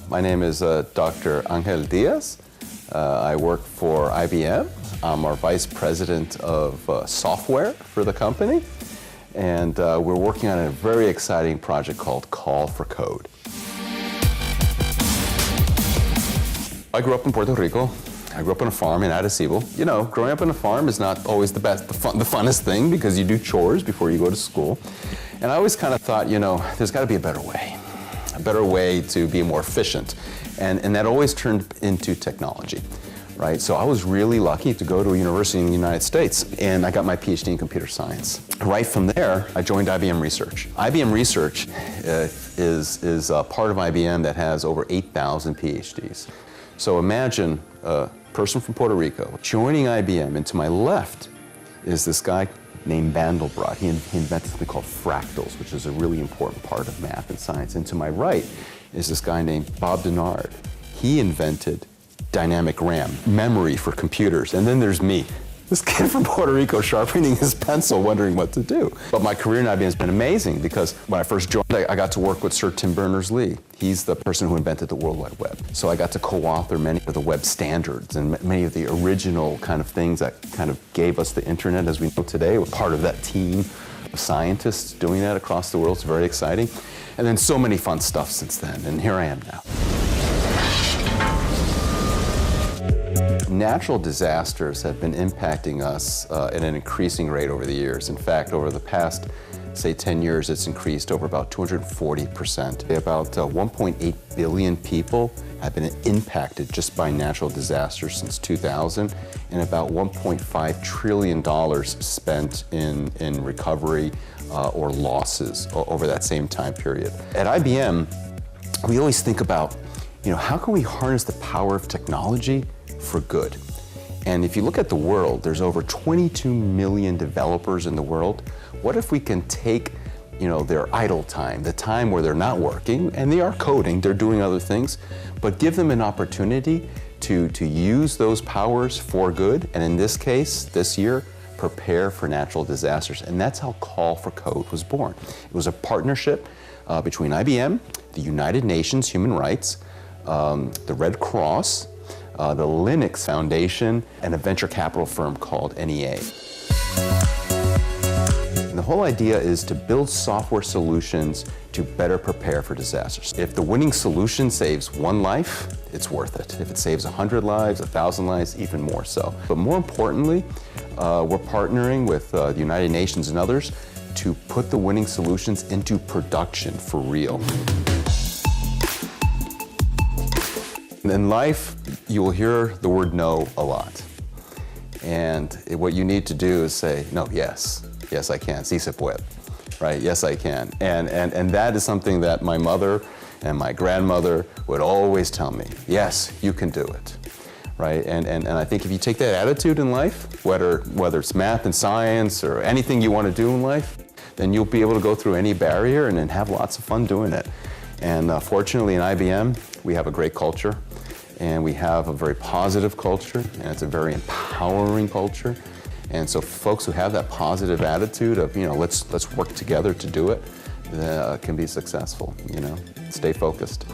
My name is Dr. Angel Diaz. I work for IBM. I'm our Vice President of Software for the company. And we're working on a very exciting project called Call for Code. I grew up in Puerto Rico. I grew up on a farm in Arecibo. You know, growing up on a farm is not always the funnest thing because you do chores before you go to school. And I always kind of thought, you know, there's got to be a better way to be more efficient. And that always turned into technology, right? So I was really lucky to go to a university in the United States, and I got my PhD in computer science. Right from there, I joined IBM Research. IBM Research is a part of IBM that has over 8,000 PhDs. So imagine a person from Puerto Rico joining IBM, and to my left is this guy named Mandelbrot. He invented something called fractals, which is a really important part of math and science. And to my right is this guy named Bob Denard. He invented dynamic RAM, memory for computers. And then there's me, this kid from Puerto Rico sharpening his pencil, wondering what to do. But my career in IBM has been amazing because when I first joined, I got to work with Sir Tim Berners-Lee. He's the person who invented the World Wide Web. So I got to co-author many of the web standards and many of the original kind of things that kind of gave us the internet as we know today. We're part of that team of scientists doing that across the world. It's very exciting. And then so many fun stuff since then, and here I am now. Natural disasters have been impacting us at an increasing rate over the years. In fact, over the past, say, 10 years, it's increased over about 240%. About 1.8 billion people have been impacted just by natural disasters since 2000, and about $1.5 trillion spent in recovery or losses over that same time period. At IBM, we always think about, you know, how can we harness the power of technology for good? And if you look at the world, there's over 22 million developers in the world. What if we can take, you know, their idle time, the time where they're not working, and they are coding, they're doing other things, but give them an opportunity to use those powers for good, and in this case, this year, prepare for natural disasters. And that's how Call for Code was born. It was a partnership between IBM, the United Nations Human Rights, the Red Cross, the Linux Foundation, and a venture capital firm called NEA. And the whole idea is to build software solutions to better prepare for disasters. If the winning solution saves one life, it's worth it. If it saves 100 lives, 1,000 lives, even more so. But more importantly, we're partnering with the United Nations and others to put the winning solutions into production for real. In life, you will hear the word no a lot. And what you need to do is say, no, yes. Yes, I can. Sí se puede. Right? Yes, I can. And that is something that my mother and my grandmother would always tell me. Yes, you can do it. Right? And I think if you take that attitude in life, whether it's math and science or anything you want to do in life, then you'll be able to go through any barrier and have lots of fun doing it. And fortunately in IBM, we have a great culture, and we have a very positive culture, and it's a very empowering culture. And so folks who have that positive attitude of, you know, let's work together to do it, can be successful, you know. Stay focused.